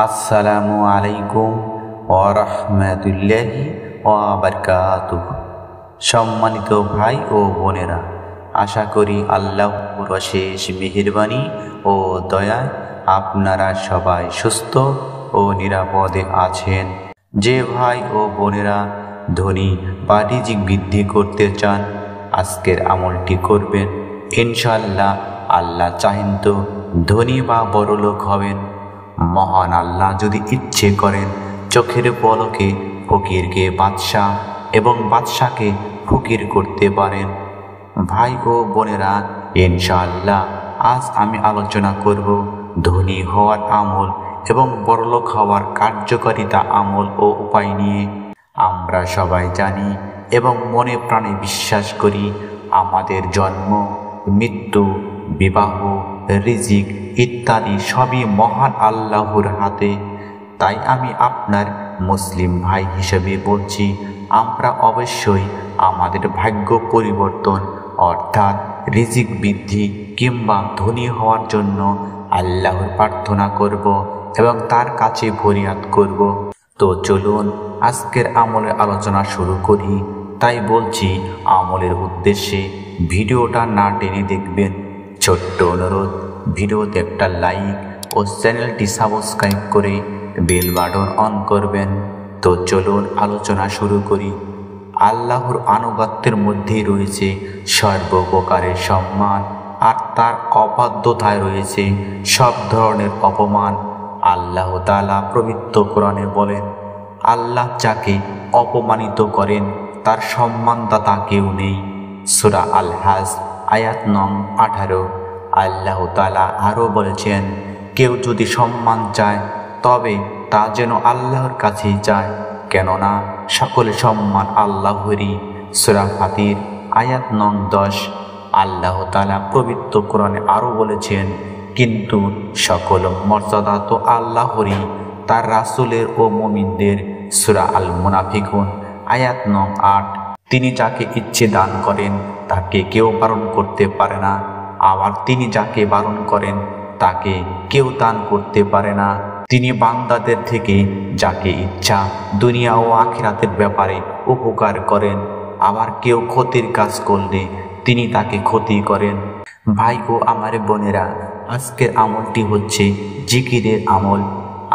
আসসালামু আলাইকুম ওয়া রাহমাতুল্লাহি ওয়া বারাকাতুহু। সম্মানিত ভাই ও বোনেরা, আশা করি আল্লাহর অশেষ মেহেরবানি ও দয়ায় আপনারা সবাই সুস্থ ও নিরাপদে আছেন। যে ভাই ও বোনেরা ধনী বা রিজিক বৃদ্ধি করতে চান, আজকের আমলটি করবেন। ইনশাআল্লাহ আল্লাহ চাহেন তো ধনী বা বড়লোক হবেন। মহান আল্লাহ যদি ইচ্ছে করেন, চোখের পলকে ফকিরকে বাদশাহ এবং বাদশাকে ফকির করতে পারেন। ভাই ও বোনেরা, ইনশাআল্লাহ আজ আমি আলোচনা করব ধনী হওয়ার আমল এবং বড়লোক হওয়ার কার্যকারিতা আমল ও উপায় নিয়ে। আমরা সবাই জানি এবং মনে প্রাণে বিশ্বাস করি, আমাদের জন্ম, মৃত্যু, বিবাহ, রিজিক ইত্যাদি সবই মহান আল্লাহর হাতে। তাই আমি আপনার মুসলিম ভাই হিসেবে বলছি, আমরা অবশ্যই আমাদের ভাগ্য পরিবর্তন অর্থাৎ রিজিক বৃদ্ধি কিংবা ধনী হওয়ার জন্য আল্লাহর প্রার্থনা করব এবং তার কাছে ফরিয়াদ করব। তো চলুন আজকের আমলের আলোচনা শুরু করি। তাই বলছি, আমলের উদ্দেশ্যে ভিডিওটা না টেনে দেখবেন। ছোট্ট অনুরোধ, ভিডিওতে একটা লাইক ও চ্যানেলটি সাবস্ক্রাইব করে বেল বাটন অন করবেন। তো চলুন আলোচনা শুরু করি। আল্লাহর আনুগত্যের মধ্যেই রয়েছে সর্বপ্রকারের সম্মান, আর তার অবাধ্যতায় রয়েছে সব ধরনের অপমান। আল্লাহ তাআলা পবিত্র কোরআনে বলেন, আল্লাহ যাকে অপমানিত করেন তার সম্মানদাতা কেউ নেই। সূরা আল হাজ আয়াত নং 18। আল্লাহ তাআলা আরও বলেছেন, কেউ যদি সম্মান চায় তবে তা যেন আল্লাহর কাছেই চায়, কেননা সকল সম্মান আল্লাহরই। সূরা ফাতির আয়াত নং 10। আল্লাহ তাআলা পবিত্র কোরআনে আরও বলেছেন, কিন্তু সকল মর্যাদা তো আল্লাহরই, তার রাসূলের ও মুমিনদের। সূরা আল মুনাফিকুন আয়াত নং 8। তিনি যাকে ইচ্ছে দান করেন তাকে কেউ বারণ করতে পারে না, আবার তিনি যাকে বারণ করেন তাকে কেউ দান করতে পারে না। তিনি বান্দাদের থেকে যাকে ইচ্ছা দুনিয়া ও আখিরাতের ব্যাপারে উপকার করেন, আবার কেউ ক্ষতির কাজ করলে তিনি তাকে ক্ষতি করেন। ভাই ও আমার বোনেরা, আজকের আমলটি হচ্ছে জিকিরের আমল।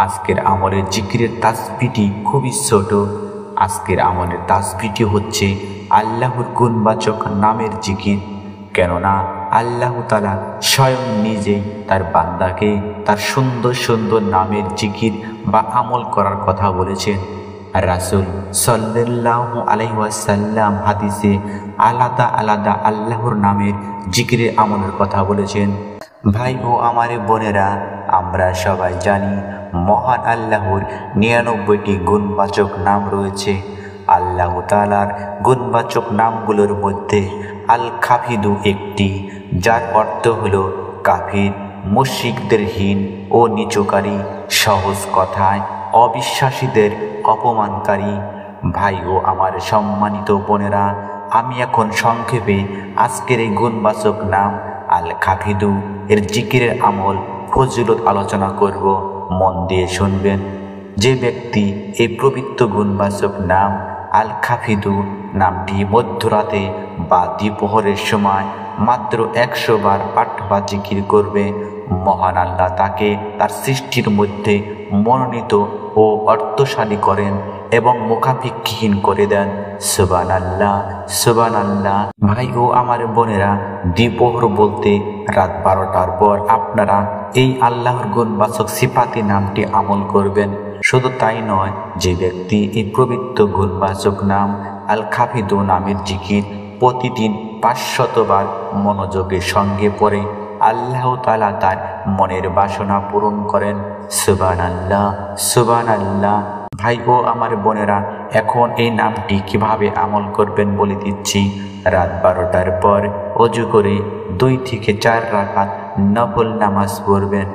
আজকের আমলের জিকিরের তাসবিহটি খুবই ছোট। আজকের আমলের তাসবিহটি হচ্ছে আল্লাহর গুণবাচক নামের জিকির। কেননা আল্লাহ তাআলা স্বয়ং নিজেই তার বান্দাকে তার সুন্দর সুন্দর নামের জিকির বা আমল করার কথা বলেছেন। রাসূল সাল্লাল্লাহু আলাইহি ওয়াসাল্লাম হাদিসে আলাদা আলাদা আল্লাহর নামের জিকিরের আমলের কথা বলেছেন। ভাই ও আমার বোনেরা, আমরা সবাই জানি মহান আল্লাহর 99টি গুণবাচক নাম রয়েছে। আল্লাহ তাআলার গুণবাচক নামগুলোর মধ্যে আল কাফিদু একটি, যার অর্থ হলো কাফির, মুশরিকদের হীন ও নিচুকারী, সহজ কথায় অবিশ্বাসীদের অপমানকারী। ভাই ও আমার সম্মানিত বোনেরা, আমি এখন সংক্ষেপে আজকের এই গুণবাচক নাম আল কাফিদু এর জিকিরের আমল ফজিলত আলোচনা করব। মন দিয়ে শুনবেন। যে ব্যক্তি এই পবিত্র গুণবাচক নাম আল কাফিদু নামটি মধ্যরাতে বা দ্বিপ্রহরের সময় মাত্র 100 বার পাঠ বা জিকির করবে, মহান আল্লাহ তাকে তার সৃষ্টির মধ্যে মনোনীত ও অর্থশালী করেন এবং মুখাপেক্ষীহীন করে দেন। সুবহানাল্লাহ, সুবহানাল্লাহ। ভাই ও আমার বোনেরা, দ্বিপ্রহর বলতে রাত 12টার পর আপনারা এই আল্লাহর গুণবাচক সিফাতি নামটি আমল করবেন। শুধু তাই নয়, যে ব্যক্তি এই পবিত্র গুণবাচক নাম আল কাফিদু নামের জিকির প্রতিদিন 500 বার মনোযোগের সঙ্গে পড়ে, আল্লাহ তাআলা তার মনের বাসনা পূরণ করেন। সুবহানাল্লাহ, সুবহানাল্লাহ। ভাই ও আমার বোনেরা, এখন এই নামটি কিভাবে আমল করবেন বলে দিচ্ছি। রাত 12টার পর ওযু করে 2 থেকে 4 রাকাত নফল নামাজ পড়বেন।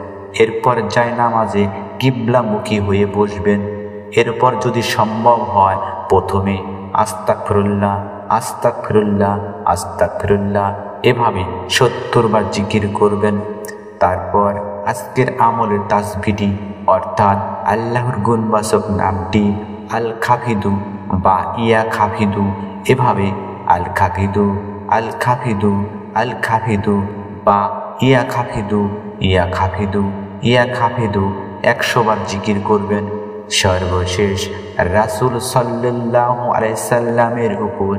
এরপর জায়নামাজে কিবলামুখী হয়ে বসবেন। এরপর যদি সম্ভব হয় প্রথমে আস্তাগফিরুল্লাহ, আস্তাগফিরুল্লাহ, আস্তাগফিরুল্লাহ এভাবে 70 বার জিকির করবেন। তারপর আজকের আমলের তাসবিহটি অর্থাৎ আল্লাহর গুণবাচক নামটি আল খাফিদু বা ইয়া খাফিদু, এভাবে আল খাফিদু আল খাফিদু আল খাফিদু বা ইয়া খাফিদু ইয়া খাফিদু ইয়া খাফিদু 100 বার জিকির করবেন। সর্বশেষ রাসূল সাল্লাল্লাহু আলাইহি সাল্লামের উপর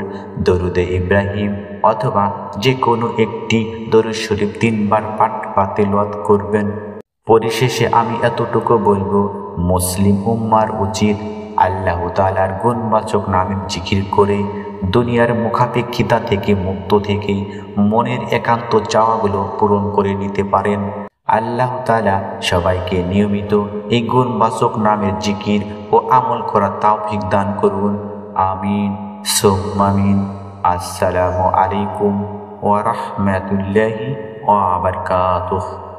দরুদে ইব্রাহিম অথবা যে কোনো একটি দরুদ শরীফ 3 বার পাঠ বা তেলাওয়াত করবেন। পরিশেষে আমি এতটুকু বলবো, মুসলিম উম্মার উচিত আল্লাহ তাআলার গুণবাচক নামের জিকির করে দুনিয়ার মুখাপেক্ষিতা থেকে মুক্ত থেকে মনের একান্ত চাওয়াগুলো পূরণ করে নিতে পারেন। আল্লাহ তাআলা সবাইকে নিয়মিত এই গুণবাচক নামের জিকির ও আমল করার তৌফিক দান করুন। আমিন সুম্মা আমিন। আসসালামু আলাইকুম ওয়া রাহমাতুল্লাহি ওয়া বারাকাতুহু।